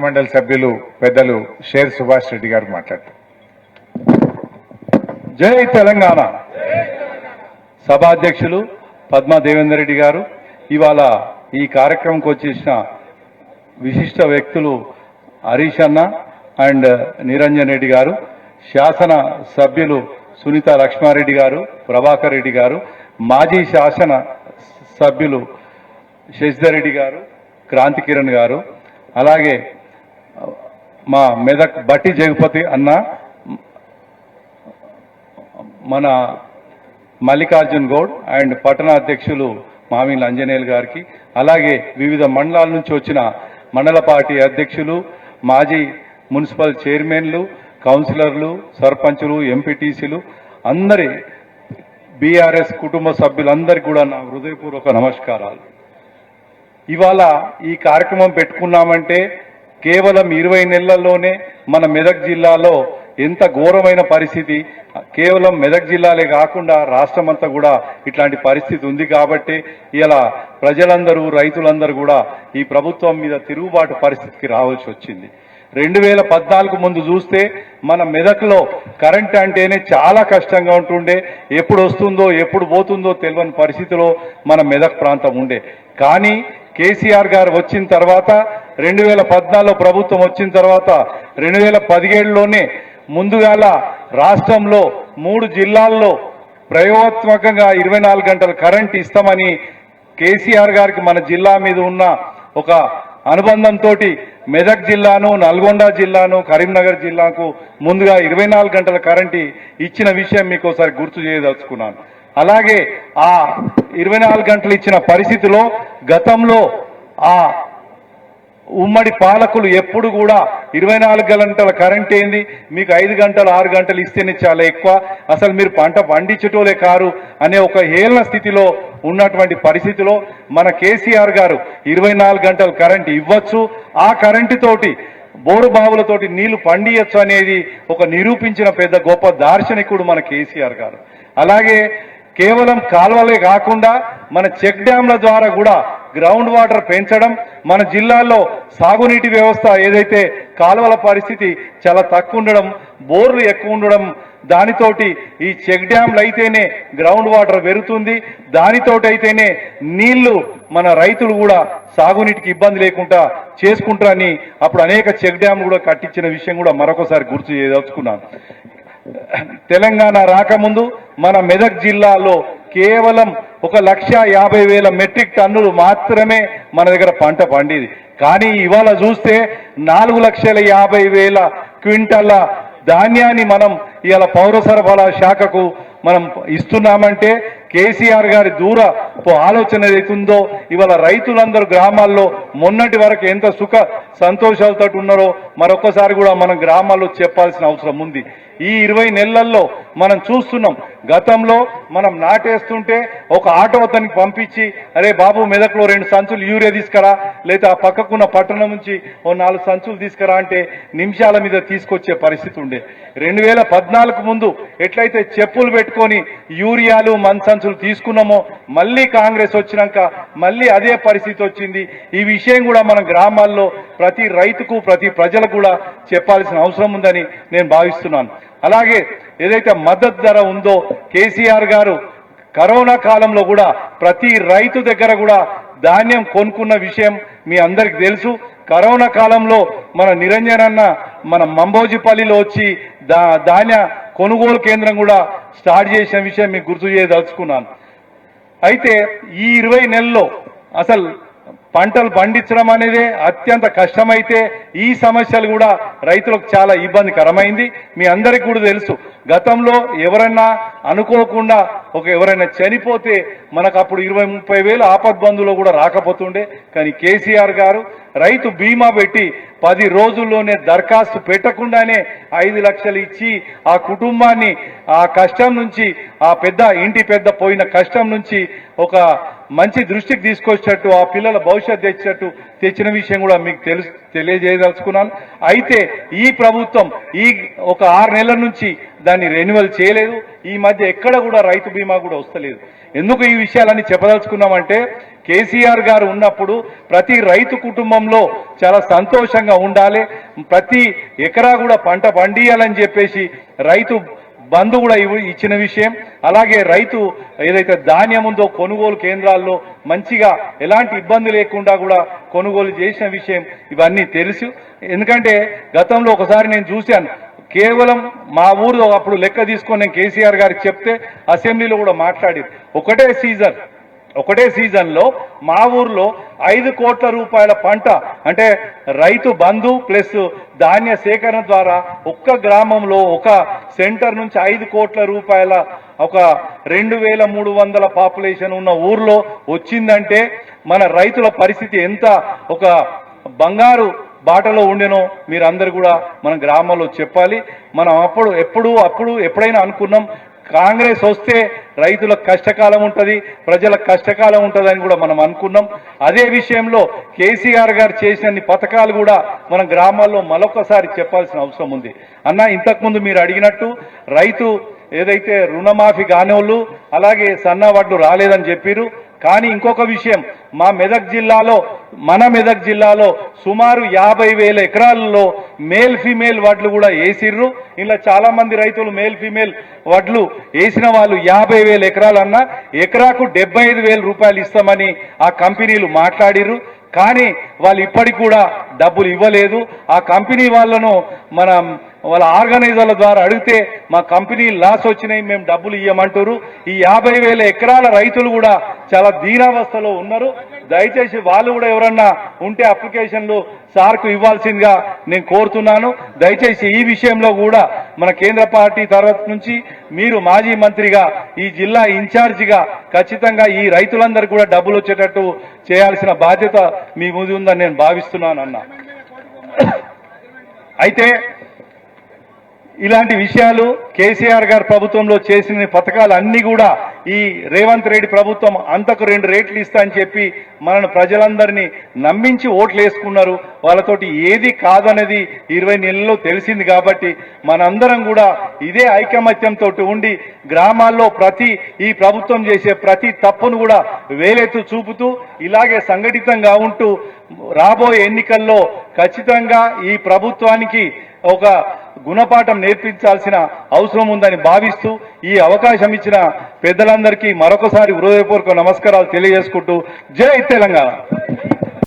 శాసనమండలి సభ్యులు పెద్దలు షేర్ సుభాష్ రెడ్డి గారు మాట్లాడతారు. జై తెలంగాణ. సభాధ్యక్షులు పద్మా దేవేందర్ రెడ్డి గారు, ఇవాళ ఈ కార్యక్రమంకి వచ్చేసిన విశిష్ట వ్యక్తులు హరీష్ అన్న అండ్ నిరంజన్ రెడ్డి గారు, శాసన సభ్యులు సునీత లక్ష్మారెడ్డి గారు, ప్రభాకర్ రెడ్డి గారు, మాజీ శాసన సభ్యులు శశిధర్ రెడ్డి గారు, క్రాంతి కిరణ్ గారు, అలాగే మా మెదక్ బట్టి జగపతి అన్న, మన మల్లికార్జున్ గౌడ్ అండ్ పట్టణ అధ్యక్షులు మామిళ్ళ అంజనేయులు గారికి, అలాగే వివిధ మండలాల నుంచి వచ్చిన మండల పార్టీ అధ్యక్షులు, మాజీ మున్సిపల్ చైర్మన్లు, కౌన్సిలర్లు, సర్పంచులు, ఎంపీటీసీలు, అందరి బీఆర్ఎస్ కుటుంబ సభ్యులందరికీ కూడా నా హృదయపూర్వక నమస్కారాలు. ఇవాళ ఈ కార్యక్రమం పెట్టుకున్నామంటే కేవలం 20 నెలల్లోనే మన మెదక్ జిల్లాలో ఎంత ఘోరమైన పరిస్థితి, కేవలం మెదక్ జిల్లాలే కాకుండా రాష్ట్రమంతా కూడా ఇట్లాంటి పరిస్థితి ఉంది కాబట్టి ఇలా ప్రజలందరూ, రైతులందరూ కూడా ఈ ప్రభుత్వం మీద తిరుగుబాటు పరిస్థితికి రావాల్సి వచ్చింది. 2014 ముందు చూస్తే మన మెదక్లో కరెంట్ అంటేనే చాలా కష్టంగా ఉంటుండే, ఎప్పుడు వస్తుందో ఎప్పుడు పోతుందో తెలియని పరిస్థితిలో మన మెదక్ ప్రాంతం ఉండే. కానీ కేసీఆర్ గారు వచ్చిన తర్వాత 2014లో ప్రభుత్వం వచ్చిన తర్వాత 2017లోనే ముందుగాల రాష్ట్రంలో 3 జిల్లాల్లో ప్రయోగాత్మకంగా 24 గంటలు కరెంట్ ఇస్తామని కేసీఆర్ గారికి మన జిల్లా మీద ఉన్న ఒక అనుబంధంతో మెదక్ జిల్లాను, నల్గొండ జిల్లాను, కరీంనగర్ జిల్లాకు ముందుగా 24 గంటల కరెంటు ఇచ్చిన విషయం మీకు ఒకసారి గుర్తు చేయదలుచుకున్నాను. అలాగే ఆ 24 గంటలు ఇచ్చిన పరిస్థితిలో గతంలో ఆ ఉమ్మడి పాలకులు ఎప్పుడు కూడా 24 గంటల కరెంట్ ఏంది, మీకు 5 గంటలు 6 గంటలు ఇస్తేనే చాలా ఎక్కువ, అసలు మీరు పంట పండించటోలే కారు అనే ఒక హేళన స్థితిలో ఉన్నటువంటి పరిస్థితిలో మన కేసీఆర్ గారు 24 గంటలు కరెంట్ ఇవ్వచ్చు, ఆ కరెంటు తోటి బోరు బావులతోటి నీళ్లు పండియచ్చు అనేది ఒక నిరూపించిన పెద్ద గొప్ప దార్శనికుడు మన కేసీఆర్ గారు. అలాగే కేవలం కాలువలే కాకుండా మన చెక్ డ్యాంల ద్వారా కూడా గ్రౌండ్ వాటర్ పెంచడం, మన జిల్లాలో సాగునీటి వ్యవస్థ ఏదైతే కాలువల పరిస్థితి చాలా తక్కువ ఉండడం, బోర్లు ఎక్కువ ఉండడం, దానితోటి ఈ చెక్ డ్యాంలు అయితేనే గ్రౌండ్ వాటర్ పెరుగుతుంది, దానితోటి అయితేనే నీళ్లు మన రైతులు కూడా సాగునీటికి ఇబ్బంది లేకుండా చేసుకుంటారని అప్పుడు అనేక చెక్ డ్యాంలు కూడా కట్టించిన విషయం కూడా మరొకసారి గుర్తు చేయదలుచుకున్నాను. తెలంగాణ రాకముందు మన మెదక్ జిల్లాలో కేవలం 1,50,000 మెట్రిక్ టన్నులు మాత్రమే మన దగ్గర పంట పండేది. కానీ ఇవాళ చూస్తే 4,50,000 క్వింటాల ధాన్యాన్ని మనం ఇవాళ పౌర సరఫరా శాఖకు మనం ఇస్తున్నామంటే కేసీఆర్ గారి దూర ఆలోచన ఏదైతుందో ఇవాళ రైతులందరూ గ్రామాల్లో మొన్నటి వరకు ఎంత సుఖ సంతోషాలతో ఉన్నారో మరొకసారి కూడా మనం గ్రామాల్లో చెప్పాల్సిన అవసరం ఉంది. ఈ 20 నెలల్లో మనం చూస్తున్నాం, గతంలో మనం నాటేస్తుంటే ఒక ఆటో అతనికి పంపించి, అరే బాబు మెదక్లో 2 సంచులు యూరియా తీసుకురా, లేదా ఆ పక్కకున్న పట్టణం నుంచి 4 సంచులు తీసుకురా అంటే నిమిషాల మీద తీసుకొచ్చే పరిస్థితి ఉండే. 2014 ముందు ఎట్లయితే చెప్పులు పెట్టుకొని యూరియాలు సంచులు తీసుకున్నామో మళ్ళీ కాంగ్రెస్ వచ్చినాక మళ్ళీ అదే పరిస్థితి వచ్చింది. ఈ విషయం కూడా మన గ్రామాల్లో ప్రతి రైతుకు, ప్రతి ప్రజలకు కూడా చెప్పాల్సిన అవసరం ఉందని నేను భావిస్తున్నాను. అలాగే ఏదైతే మద్దతు ధర ఉందో కేసీఆర్ గారు కరోనా కాలంలో కూడా ప్రతి రైతు దగ్గర కూడా ధాన్యం కొనుక్కున్న విషయం మీ అందరికి తెలుసు. కరోనా కాలంలో మన నిరంజన్ అన్న మన మంబోజిపల్లిలో వచ్చి ధాన్య కొనుగోలు కేంద్రం కూడా స్టార్ట్ చేసిన విషయం మీకు గుర్తు చేయదలుచుకున్నాను. అయితే ఈ 20 నెలల్లో అసలు పంటలు పండించడం అనేది అత్యంత కష్టమైతే ఈ సమస్యలు కూడా రైతులకు చాలా ఇబ్బందికరమైంది. మీ అందరికీ కూడా తెలుసు, గతంలో ఎవరైనా అనుకోకుండా ఎవరైనా చనిపోతే మనకు అప్పుడు 20-30 వేలు ఆపద్బంధులో కూడా రాకపోతుండే. కానీ కేసీఆర్ గారు రైతు బీమా పెట్టి 10 రోజుల్లోనే దరఖాస్తు పెట్టకుండానే 5 లక్షలు ఇచ్చి ఆ కుటుంబాన్ని ఆ కష్టం నుంచి, ఆ ఇంటి పెద్ద పోయిన కష్టం నుంచి ఒక మంచి దృష్టికి తీసుకొచ్చేటట్టు, ఆ పిల్లల భవిష్యత్తు తెచ్చిన విషయం కూడా మీకు తెలియజేయదలుచుకున్నాను. అయితే ఈ ప్రభుత్వం ఒక 6 నెలల నుంచి దాన్ని రెన్యువల్ చేయలేదు. ఈ మధ్య ఎక్కడ కూడా రైతు బీమా కూడా వస్తలేదు. ఎందుకు ఈ విషయాలన్నీ చెప్పదలుచుకున్నామంటే కేసీఆర్ గారు ఉన్నప్పుడు ప్రతి రైతు కుటుంబంలో చాలా సంతోషంగా ఉండాలి, ప్రతి ఎకరా కూడా పంట పండియాలని చెప్పేసి రైతు బంధు కూడా ఇచ్చిన విషయం. అలాగే రైతు ఏదైతే ధాన్యం ఉందో కొనుగోలు కేంద్రాల్లో మంచిగా ఎలాంటి ఇబ్బంది లేకుండా కూడా కొనుగోలు చేసిన విషయం ఇవన్నీ తెలుసు. ఎందుకంటే గతంలో ఒకసారి నేను చూశాను, కేవలం మా ఊరు అప్పుడు లెక్క తీసుకొని నేను కేసీఆర్ గారికి చెప్తే అసెంబ్లీలో కూడా మాట్లాడి ఒకటే సీజన్లో మా ఊర్లో 5 కోట్ల రూపాయల పంట అంటే రైతు బంధు ప్లస్ ధాన్య సేకరణ ద్వారా ఒక్క గ్రామంలో ఒక సెంటర్ నుంచి 5 కోట్ల రూపాయల ఒక 2300 పాపులేషన్ ఉన్న ఊర్లో వచ్చిందంటే మన రైతుల పరిస్థితి ఎంత ఒక బంగారు బాటలో ఉండేనో మీరందరూ కూడా మన గ్రామాల్లో చెప్పాలి. మనం ఎప్పుడైనా అనుకున్నాం కాంగ్రెస్ వస్తే రైతులకు కష్టకాలం ఉంటుంది, ప్రజలకు కష్టకాలం ఉంటుందని కూడా మనం అనుకున్నాం. అదే విషయంలో కేసీఆర్ గారు చేసిన పథకాలు కూడా మన గ్రామాల్లో మరొకసారి చెప్పాల్సిన అవసరం ఉంది. అన్న, ఇంతకుముందు మీరు అడిగినట్టు రైతు ఏదైతే రుణమాఫీ కానివాళ్ళు అలాగే సన్న వడ్లు రాలేదని చెప్పారు. కానీ ఇంకొక విషయం, మన మెదక్ జిల్లాలో సుమారు 50,000 ఎకరాలలో మేల్ ఫీమేల్ వడ్లు కూడా వేసిర్రు. ఇలా చాలా మంది రైతులు మేల్ ఫీమేల్ వడ్లు వేసిన వాళ్ళు 50,000 ఎకరాలన్నా ఎకరాకు 75,000 రూపాయలు ఇస్తామని ఆ కంపెనీలు మాట్లాడిర్రు. కానీ వాళ్ళు ఇప్పటికి కూడా డబ్బులు ఇవ్వలేదు. ఆ కంపెనీ వాళ్ళను వాళ్ళ ఆర్గనైజర్ల ద్వారా అడిగితే మా కంపెనీ లాస్ వచ్చినాయి, మేము డబ్బులు ఇవ్వమంటారు. ఈ 50,000 ఎకరాల రైతులు కూడా చాలా దీనావస్థలో ఉన్నారు. దయచేసి వాళ్ళు కూడా ఎవరన్నా ఉంటే అప్లికేషన్లు సార్కు ఇవ్వాల్సిందిగా నేను కోరుతున్నాను. దయచేసి ఈ విషయంలో కూడా మన కేంద్ర పార్టీ తరఫు నుంచి మీరు మాజీ మంత్రిగా ఈ జిల్లా ఇన్ఛార్జిగా ఖచ్చితంగా ఈ రైతులందరికీ కూడా డబ్బులు వచ్చేటట్టు చేయాల్సిన బాధ్యత మీ ముందు ఉందని నేను భావిస్తున్నాను అన్న. అయితే ఇలాంటి విషయాలు కేసీఆర్ గారు ప్రభుత్వంలో చేసిన పథకాలు అన్ని కూడా ఈ రేవంత్ రెడ్డి ప్రభుత్వం అంతకు 2 రేట్లు ఇస్తా అని చెప్పి మనను ప్రజలందరినీ నమ్మించి ఓట్లు వేసుకున్నారు. వాళ్ళతోటి ఏది కాదనేది 20 నెలల్లో తెలిసింది. కాబట్టి మనందరం కూడా ఇదే ఐకమత్యంతో ఉండి గ్రామాల్లో ఈ ప్రభుత్వం చేసే ప్రతి తప్పును కూడా వేలెత్తు చూపుతూ ఇలాగే సంఘటితంగా ఉంటూ రాబోయే ఎన్నికల్లో ఖచ్చితంగా ఈ ప్రభుత్వానికి ఒక గుణపాఠం నేర్పించాల్సిన అవసరం ఉందని భావిస్తూ ఈ అవకాశం ఇచ్చిన పెద్దలందరికీ మరొకసారి హృదయపూర్వక నమస్కారాలు తెలియజేసుకుంటూ జై తెలంగాణ.